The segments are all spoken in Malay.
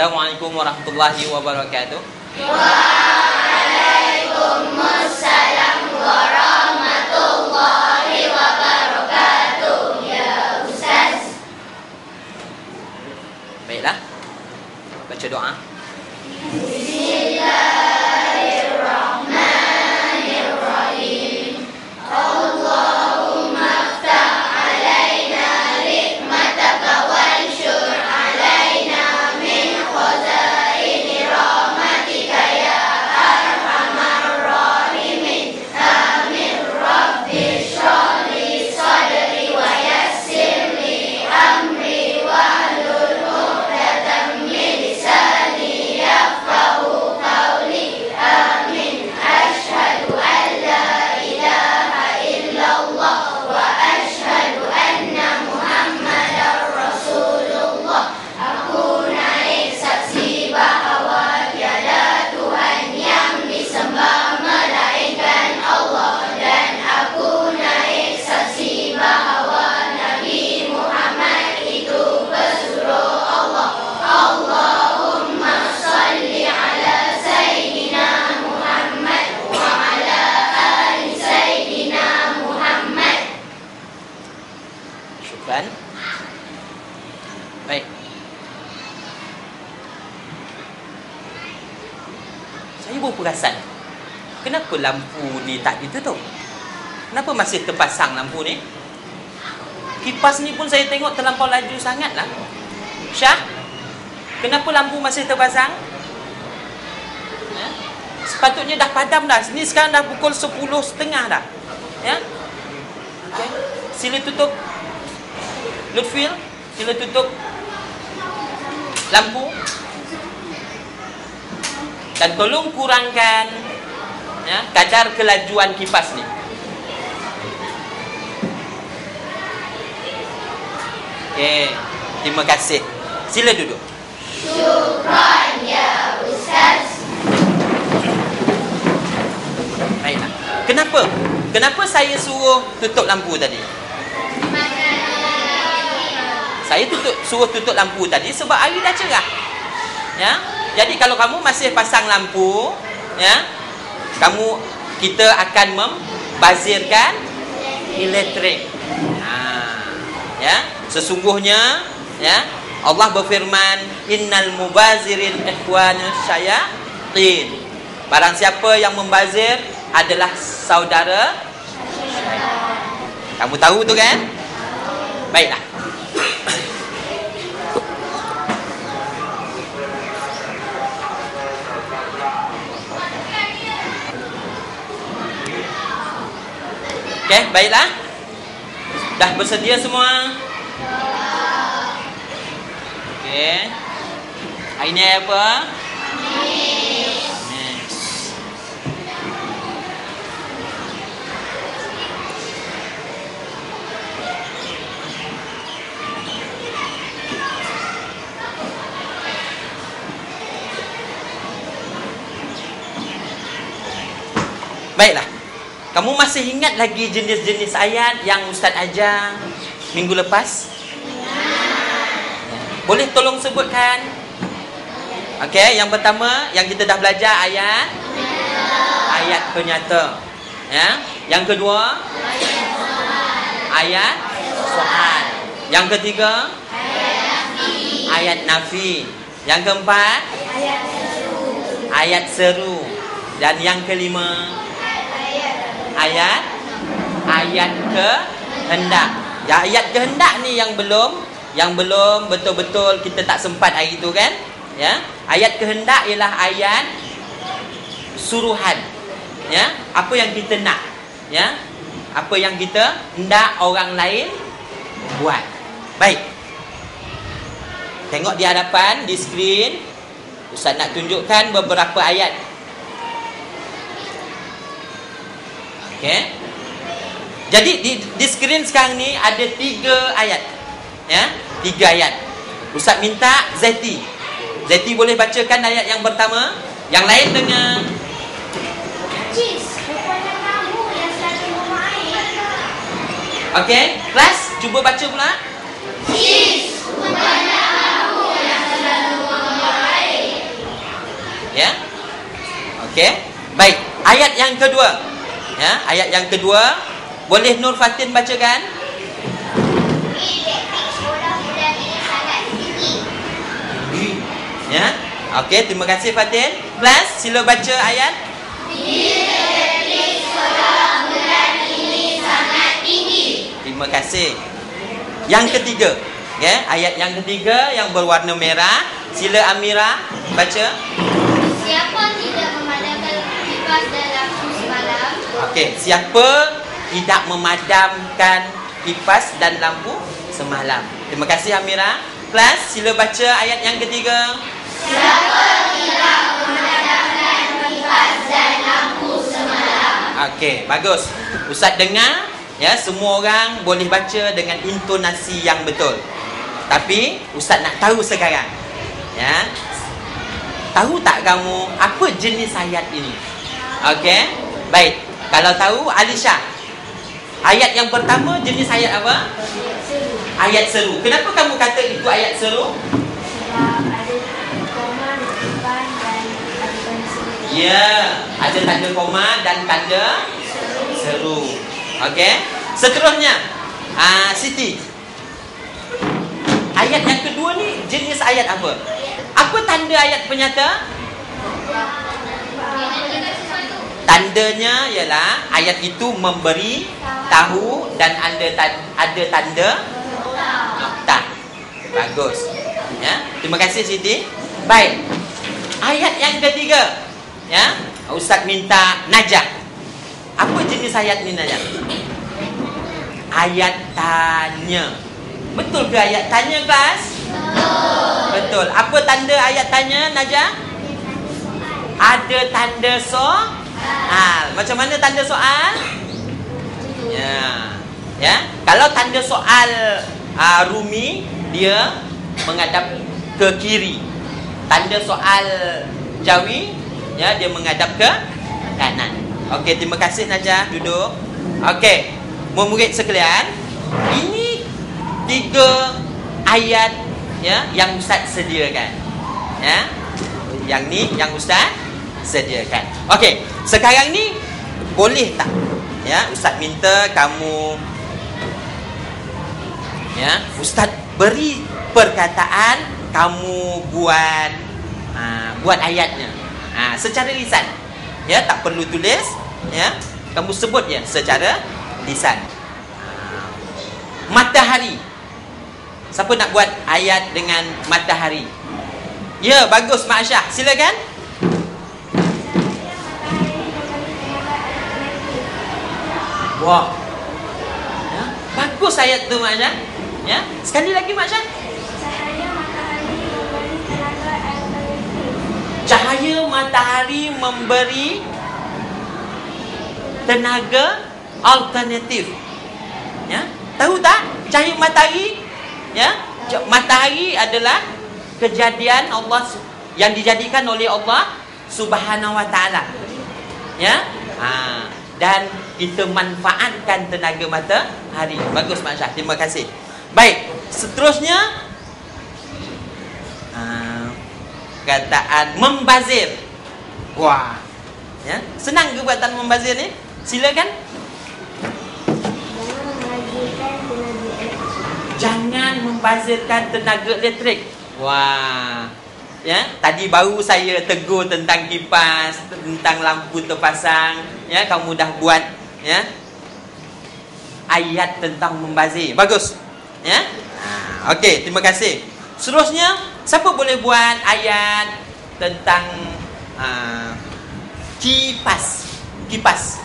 Assalamualaikum warahmatullahi wabarakatuh. Waalaikumsalam warahmatullahi wabarakatuh. Ya Ustaz. Baiklah. Baca doa. Bismillahirrahmanirrahim. Allahumma aftah alaina nikmataka wansyur alaina min khazaini rahmatika ya arhamar rahimin. Amin. Rabbi shrah li sadri wa yassir li amri wahlul 'uqdatam min lisani yafqahu qawli. Amin. Asyhadu an la ilaha illallah wa asyhadu anna Muhammadar Rasulullah. Aku naik saksi bahawa tiada Tuhan yang disembah melainkan Allah, dan aku naik saksi bahawa Nabi Muhammad itu pesuruh Allah. Allahumma salli ala Sayyidina Muhammad wa ala ali Sayyidina Muhammad. Syukran. Baik. Saya baru perasan, kenapa lampu ni tak ditutup? Kenapa masih terpasang lampu ni? Kipas ni pun saya tengok terlampau laju sangat lah. Syah, kenapa lampu masih terpasang? Ya? Sepatutnya dah padam dah. Ni sekarang dah pukul 10.30 dah. Ya? Okay. Sila tutup. Lutfil, sila tutup lampu. Dan tolong kurangkan kadar kelajuan kipas ni. Okey, terima kasih. Sila duduk. Syukran ya Ustaz. Baiklah. Kenapa saya suruh tutup lampu tadi? Saya suruh tutup lampu tadi sebab hari dah cerah. Ya. Jadi kalau kamu masih pasang lampu, ya, kita akan membazirkan elektrik. Ya, sesungguhnya, ya, Allah berfirman, innal mubazirin ikhwanus syayatin. Barang siapa yang membazir adalah saudara syaitan. Kamu tahu tu kan? Baiklah. Okey, baiklah. Dah bersedia semua? Okey. Hari ni apa? Khamis. Baiklah. Kamu masih ingat lagi jenis-jenis ayat yang Ustaz ajar minggu lepas? Boleh tolong sebutkan? Okey, yang pertama yang kita dah belajar ayat penyata. Ya. Yang kedua ayat soal. Yang ketiga ayat nafi. Yang keempat ayat seru. Dan yang kelima ayat kehendak. Ya, ayat kehendak ni yang belum betul-betul kita tak sempat hari tu kan? Ya. Ayat kehendak ialah ayat suruhan. Ya, apa yang kita nak. Ya. Apa yang kita hendak orang lain buat. Baik. Tengok di hadapan di skrin. Ustaz nak tunjukkan beberapa ayat. Okay. Jadi di skrin sekarang ni ada 3 ayat. Ya, 3 ayat. Ustaz minta Zeti boleh bacakan ayat yang pertama. Yang lain dengar. Rupanya kamu yang selalu bermain. Okey, kelas cuba baca pula. Rupanya kamu yang selalu bermain. Ya. Okey. Baik, ayat yang kedua. Ya, ayat yang kedua boleh Nur Fatin bacakan? Sekolah bulan ini sangat tinggi. Ya. Okey, terima kasih Fatin. Kelas, sila baca ayat. Sekolah bulan ini sangat tinggi. Terima kasih. Yang ketiga, ya, ayat yang ketiga yang berwarna merah. Sila Amira baca. Siapa tidak memadamkan kipas dan lampu semalam? Okey, siapa tidak memadamkan kipas dan lampu semalam? Terima kasih Amira. Kelas, sila baca ayat yang ketiga. Siapa tidak memadamkan kipas dan lampu semalam? Okey, bagus. Ustaz dengar, ya, semua orang boleh baca dengan intonasi yang betul. Tapi Ustaz nak tahu sekarang, ya, tahu tak kamu apa jenis ayat ini? Okey, baik. Kalau tahu, Alisha, ayat yang pertama jenis ayat apa? Ayat seru. Kenapa kamu kata itu ayat seru? Ya, ada tanda koma dan tanda seru. Okey. Seterusnya, Siti, ayat yang kedua ni jenis ayat apa? Apa tanda ayat penyata? Tandanya ialah ayat itu memberi tahu dan ada tanda nokta. Bagus. Ya, terima kasih Siti. Baik. Ayat yang ketiga, ya, Ustaz minta Najah. Apa jenis ayat ni Najah? Ayat tanya. Betul ke ayat tanya, kelas? Betul. Apa tanda ayat tanya, Najah? Ada tanda soal. Macam mana tanda soal? Ya. Ya. Kalau tanda soal Rumi, dia menghadap ke kiri. Tanda soal Jawi, ya, dia menghadap ke kanan. Okey, terima kasih Najah. Duduk. Okey. Murid sekalian, ini 3 ayat, ya, yang Ustaz sediakan. Ya. Yang ni yang Ustaz sediakan. Okey, sekarang ni boleh tak, ya, Ustaz minta kamu, ya, Ustaz beri perkataan, kamu buat ayatnya secara lisan. Ya, tak perlu tulis, ya. Kamu sebut ya secara lisan. Matahari. Siapa nak buat ayat dengan matahari? Ya, bagus Mak Aisyah. Silakan. Wah. Ya, bagus ayat tu Mak Aisyah. Ya, sekali lagi Mak Aisyah. Cahaya matahari memberi tenaga alternatif. Ya, tahu tak? Cahaya matahari, ya, matahari adalah kejadian Allah yang dijadikan oleh Allah Subhanahu Wa Taala. Ya. Dan kita manfaatkan tenaga matahari. Bagus Mak Syah. Terima kasih. Baik, seterusnya kataan membazir. Wah. Ya, senang ke buatan membazir ni? Silakan. Jangan membazirkan tenaga elektrik. Wah. Ya, tadi baru saya tegur tentang kipas, tentang lampu terpasang, ya, kamu dah buat, ya, ayat tentang membazir. Bagus. Ya. Okey, terima kasih. Seterusnya, siapa boleh buat ayat tentang kipas? Kipas.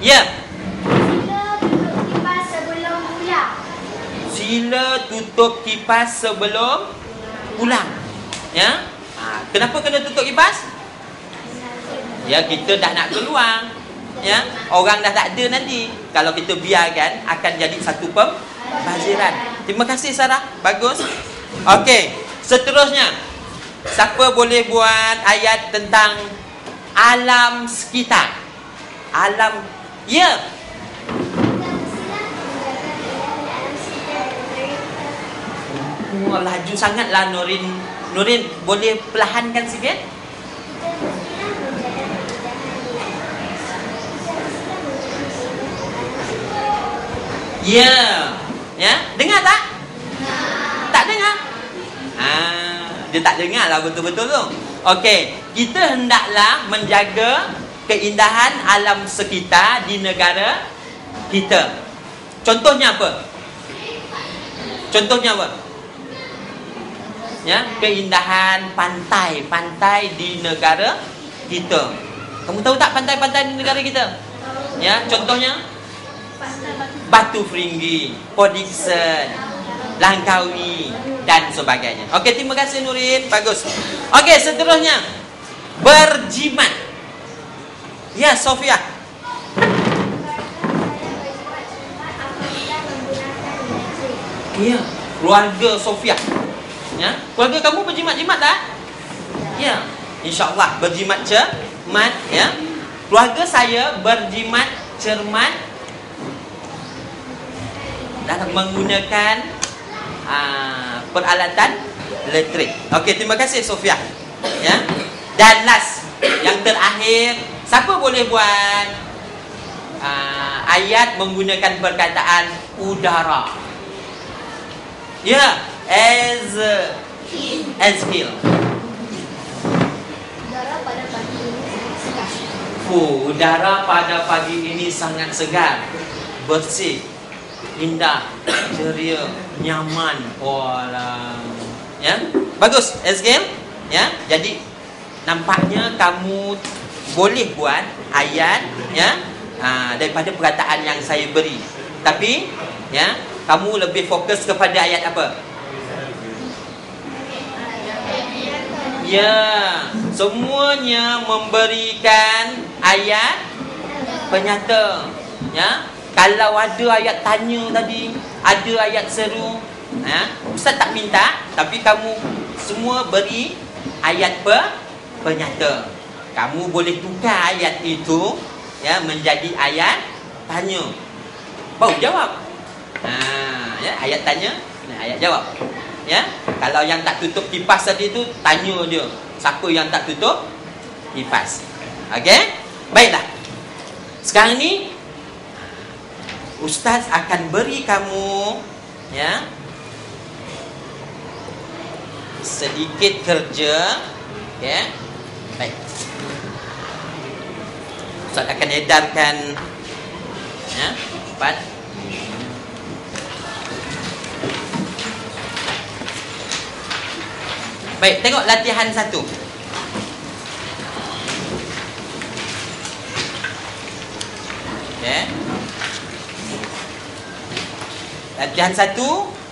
Ya. Sila tutup kipas sebelum pulang. Ya. Kenapa kena tutup kipas? Ya, kita dah nak keluar. Ya, orang dah tak ada nanti. Kalau kita biarkan, akan jadi satu pembaziran. Terima kasih Sarah. Bagus. Okey, seterusnya, siapa boleh buat ayat tentang alam sekitar? Alam. Ya. Laju sangatlah Nurin. Nurin, boleh perlahankan sikit? Ya. Ya, dengar tak? Tak dengar. Dia tak dengar lah betul-betul tu. Okey, kita hendaklah menjaga keindahan alam sekitar di negara kita. Contohnya apa? Contohnya apa? Ya, keindahan pantai-pantai di negara kita. Kamu tahu tak pantai-pantai di negara kita? Ya, contohnya Batu Feringgi, Port Dickson, Langkawi dan sebagainya. Okey, terima kasih Nurin. Bagus. Okey, seterusnya berjimat. Ya, Sofia. Ya, keluarga Sofia. Ya, keluarga kamu berjimat-jimat tak? Ya, insya-Allah berjimat cermat ya. Keluarga saya berjimat cermat dalam menggunakan peralatan elektrik. Okey, terima kasih Sofia. Ya. Dan last, yang terakhir, siapa boleh buat ayat menggunakan perkataan udara? Ya, as hill. Udara pada pagi ini sangat segar. Udara pada pagi ini sangat segar, bersih, indah, ceria, nyaman. Ya, bagus, Azgil. Ya, jadi nampaknya kamu boleh buat ayat ya daripada perkataan yang saya beri. Tapi ya, kamu lebih fokus kepada ayat apa? Ya, semuanya memberikan ayat penyata. Ya, kalau ada ayat tanya tadi, ada ayat seru, ya, Ustaz tak minta, tapi kamu semua beri ayat penyata. Kamu boleh tukar ayat itu ya menjadi ayat tanya. Baru jawab. Ya, ayat tanya, ayat jawab. Ya, kalau yang tak tutup kipas tadi tu, tanya dia, siapa yang tak tutup kipas. Okey? Baiklah. Sekarang ni Ustaz akan beri kamu ya sedikit kerja. Okey? Baik. Ustaz akan edarkan ya, cepat. Baik, tengok latihan 1. Okay. Latihan 1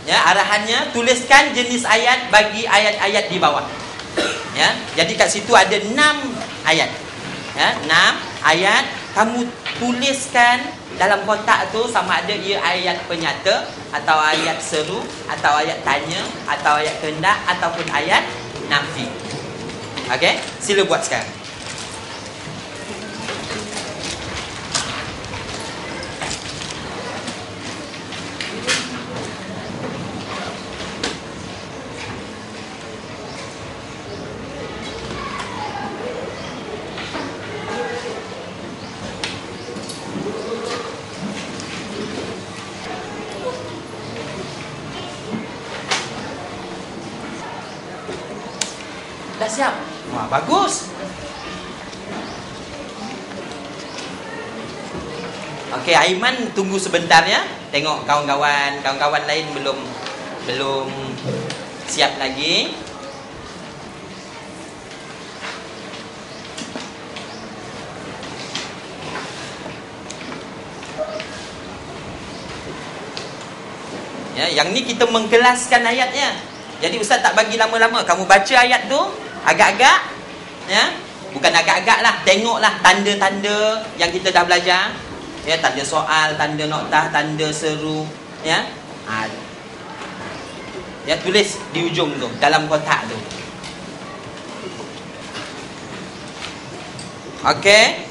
ya, arahannya tuliskan jenis ayat bagi ayat-ayat di bawah. Ya, jadi kat situ ada 6 ayat. Ya, 6 ayat kamu tuliskan dalam kotak tu, sama ada ia ayat penyata atau ayat seru atau ayat tanya atau ayat kehendak ataupun ayat nafi. Okey, sila buat sekarang. Dah siap? Wah, bagus. Okey, Aiman tunggu sebentar ya. Tengok kawan-kawan lain belum siap lagi. Ya, yang ni kita mengkelaskan ayatnya. Jadi Ustaz tak bagi lama-lama. Kamu baca ayat tu agak-agak ya, bukan agak-agak lah, tengoklah tanda-tanda yang kita dah belajar. Ya, tanda soal, tanda noktah, tanda seru, ya. Ya, tulis di ujung tu dalam kotak tu. Okey.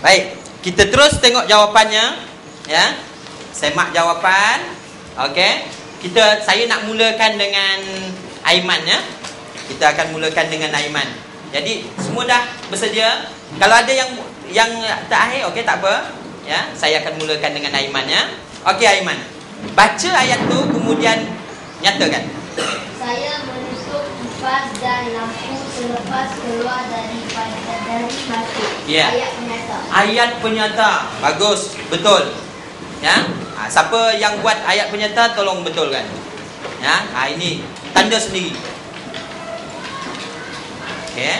Baik, kita terus tengok jawapannya, ya. Semak jawapan. Okey. Saya nak mulakan dengan Aiman ya. Kita akan mulakan dengan Aiman. Jadi semua dah bersedia. Kalau ada yang terakhir, okey, tak apa. Ya, saya akan mulakan dengan Aiman ya. Okey Aiman. Baca ayat tu kemudian nyatakan. Saya menutup kipas dan lampu selepas keluar dari masjid. Ya. Ayat penyata. Ayat penyata. Bagus, betul. Ya. Siapa yang buat ayat penyata tolong betulkan. Ya. Ini tanda sendiri. Okey.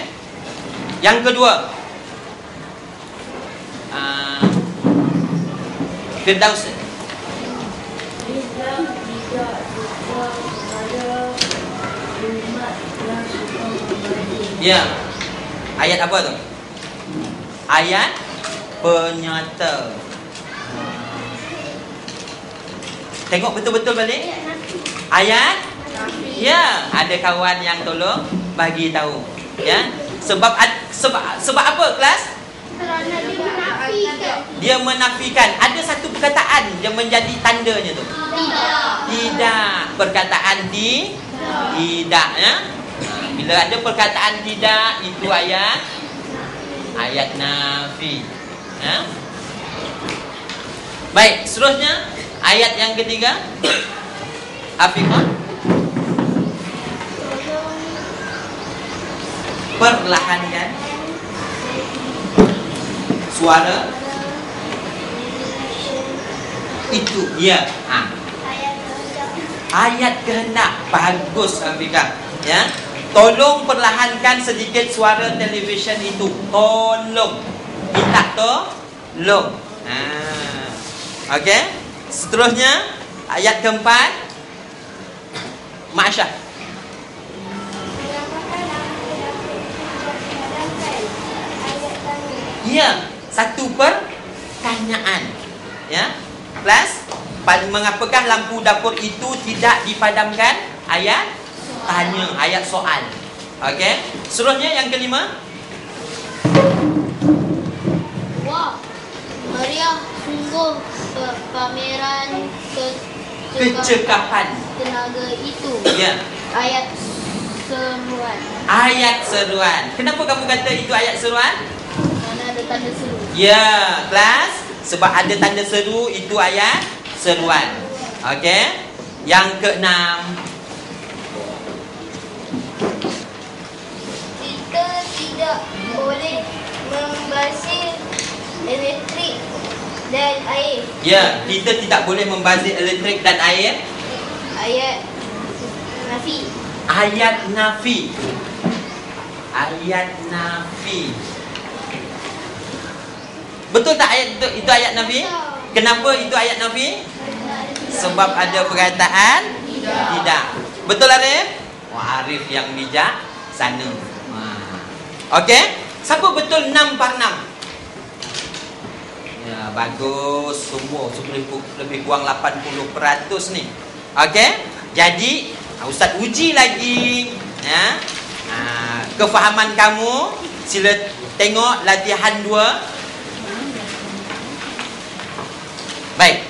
Yang kedua. Firdaus. Islam tidak suka kepada umat yang suka membagi. Ya. Ayat apa tu? Ayat penyata. Tengok betul-betul balik. Ayat. Ya, ada kawan yang tolong bagi tahu. Ya. Sebab apa kelas? Kerana dia menafikan. Dia menafikan. Ada satu perkataan yang menjadi tandanya tu. Tidak. Perkataan tidak ya. Bila ada perkataan tidak, itu ayat nafi. Ya. Baik, seterusnya ayat yang ketiga. Afiqah. Perlahankan suara itu. Ya. Ayat kehendak. Bagus Afiqah. Ya. Tolong perlahankan sedikit suara televisyen itu. Tolong. Minta tolong. Okey. Seterusnya ayat keempat. Masyah. Ya, satu pertanyaan. Ya. Plus, mengapakah lampu dapur itu tidak dipadamkan? Ayat tanya, ayat soal. Okey. Seterusnya yang kelima. Wah, meriah sungguh pameran Kecekapan tenaga itu. Ya. Ayat seruan. Ayat seruan. Kenapa kamu kata itu ayat seruan? Kerana ada tanda seru. Ya, kelas. Sebab ada tanda seru, itu ayat seruan. Okey. Yang keenam. Kita tidak boleh membazir elektrik dan air. Ya, kita tidak boleh membazir elektrik dan air. Ayat nafi. Ayat nafi. Ayat nafi. Betul tak ayat itu ayat nafi? Kenapa itu ayat nafi? Sebab ada perkataan tidak. Betul Arif? Wah, Arif yang bijak sana. Okey. Siapa betul 6 par 6? Ya, bagus. Semua lebih kurang 80% ni. Okey. Jadi, Ustaz uji lagi. Ya. Kefahaman kamu. Sila tengok latihan 2. Baik.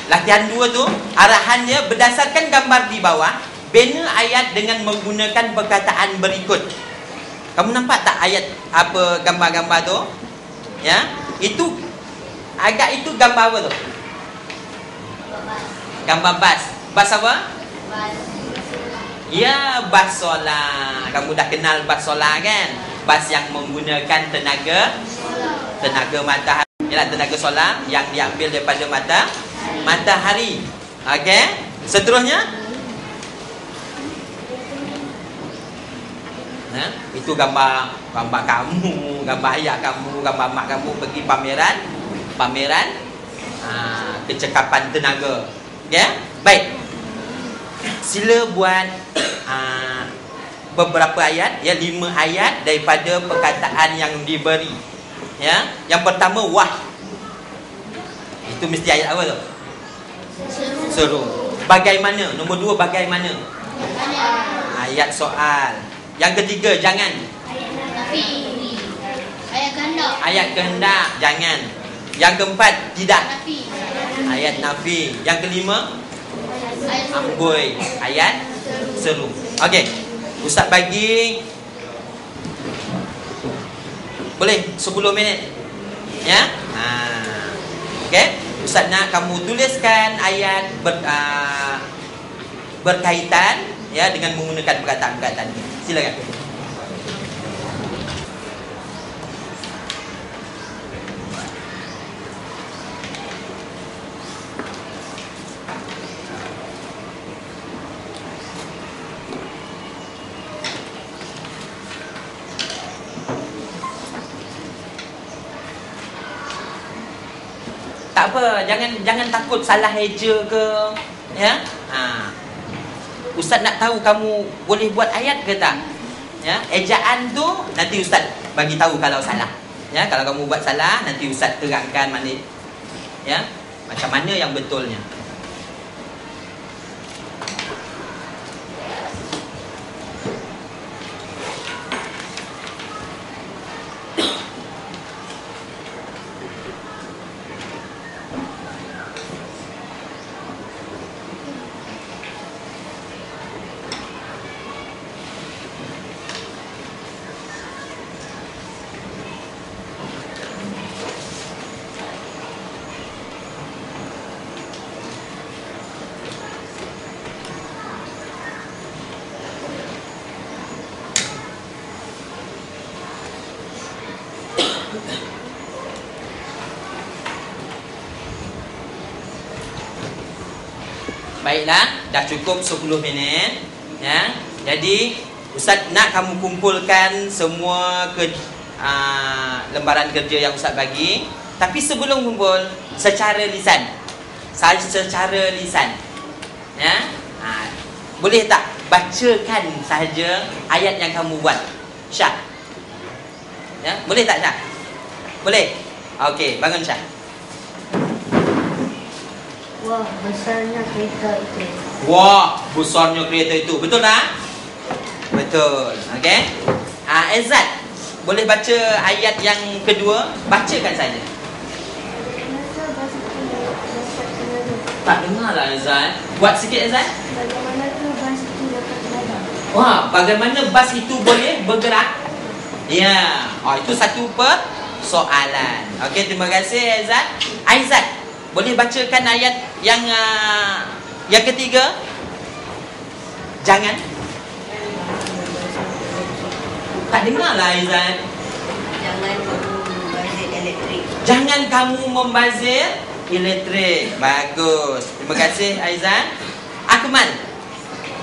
Latihan 2 tu arahannya berdasarkan gambar di bawah, bina ayat dengan menggunakan perkataan berikut. Kamu nampak tak ayat apa gambar-gambar tu? Ya. Itu agak itu gambar apa tu? Gambar bas. Bas apa? Ya, bas solar. Kamu dah kenal bas solar kan? Bas yang menggunakan tenaga matahari. Ialah tenaga solar yang diambil daripada matahari. Okey. Seterusnya. Itu gambar kamu, gambar ayah kamu, gambar mak kamu pergi pameran kecekapan tenaga. Okey. Baik. Sila buat beberapa ayat, ya 5 ayat daripada perkataan yang diberi. Ya, yang pertama wah. Itu mesti ayat apa tu? Seru. Bagaimana? Nombor 2 bagaimana? Ayat soal. Yang ketiga jangan. Ayat nafi. Ayat kehendak. Ayat kehendak jangan. Yang keempat tidak. Nafi. Ayat nafi. Yang kelima Ayat amboi. Ayat seru. Okey. Ustaz bagi boleh 10 minit. Ya. Okey, Ustaz nak kamu tuliskan ayat berkaitan ya dengan menggunakan perkataan-perkataan ini. Silakan. Tak apa, jangan takut salah eja ke, ya. Ustaz nak tahu kamu boleh buat ayat ke tak? Ya, ejaan tu nanti Ustaz bagi tahu kalau salah. Ya, kalau kamu buat salah nanti Ustaz terangkan mana, ya, macam mana yang betulnya. Baiklah, dah cukup 10 minit, ya. Jadi Ustaz nak kamu kumpulkan semua lembaran kerja yang Ustaz bagi. Tapi sebelum kumpul, secara lisan, ya, boleh tak bacakan sahaja ayat yang kamu buat, Syah? Ya, boleh tak, Syah? Boleh? Okey, bangun, Syah. Wah, besarnya kereta itu. Wah, besarnya kereta itu. Betul tak? Betul. Okey. Ezat, boleh baca ayat yang kedua? Bacakan saja. Tak dengar lah, Ezat. Buat sikit, Ezat. Bagaimana tu bas itu dapat terbang? Wah, bagaimana bas itu boleh bergerak? Ya. Itu satu persoalan. Okey, terima kasih, Ezat. Aizat, boleh bacakan ayat yang ketiga? Jangan. Tak dengar lah, Aizat. Jangan membazir elektrik. Jangan kamu membazir elektrik. Bagus. Terima kasih, Aizat. Akmal,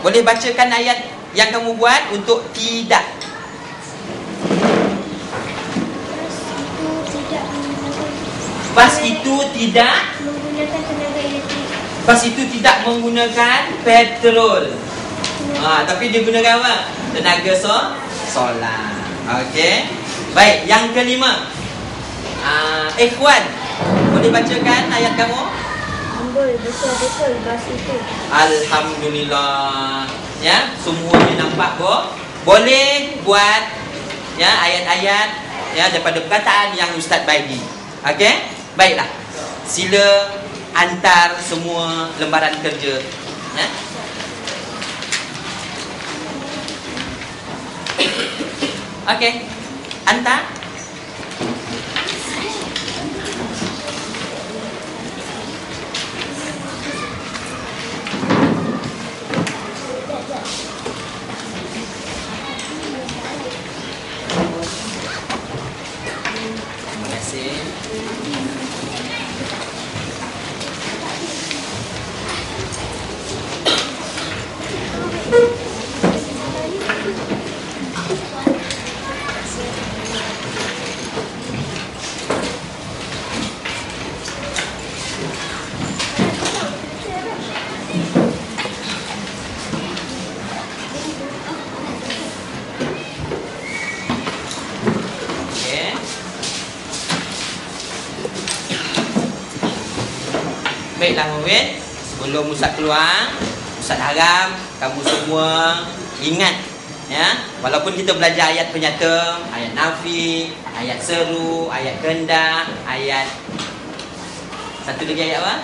boleh bacakan ayat yang kamu buat untuk tidak. Bas itu tidak Menggunakan tenaga elektrik. Bas itu tidak menggunakan petrol. Tapi dia gunakan apa? Tenaga solar. Okey. Baik, yang kelima. Ikhwan, boleh bacakan ayat kamu? Ambul, betul-betul bas itu. Alhamdulillah. Ya, semuanya nampak boleh buat ya ayat-ayat ya daripada perkataan yang Ustaz bagi. Okey? Baiklah. Sila hantar semua lembaran kerja. Ya. Okey. Hantar. Terima kasih. Baiklah Muhammad, sebelum Ustaz keluar, Ustaz harap kamu semua ingat ya, walaupun kita belajar ayat penyata, ayat nafi, ayat seru, ayat kehendak, ayat satu lagi ayat apa?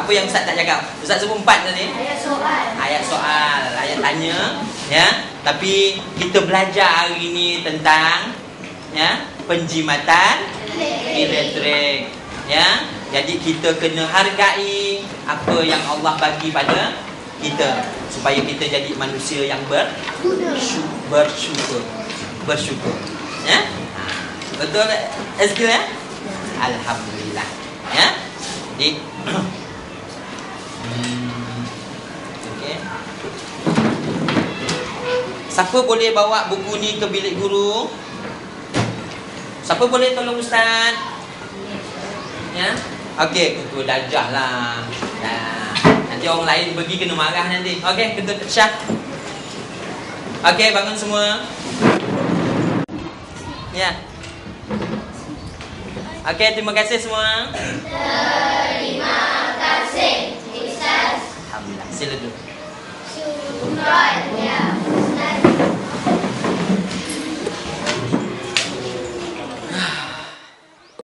Apa yang Ustaz tak cakap? Ustaz sebut 4 tadi. Ayat soal. Ayat soal, ayat tanya ya. Tapi kita belajar hari ini tentang ya penjimatan elektrik. Ya, jadi kita kena hargai apa yang Allah bagi pada kita supaya kita jadi manusia yang bersyukur. Ya? Betul Azkil ya? Alhamdulillah. Ya. Jadi okey. Siapa boleh bawa buku ni ke bilik guru? Siapa boleh tolong ustaz? Ya. Okey, ketua darjah lah. Ya. Nanti orang lain pergi kena marah nanti. Okey, ketua Syah. Okey, bangun semua. Ya. Okey, terima kasih semua. Terima kasih, Ustaz. Alhamdulillah. Sila duduk.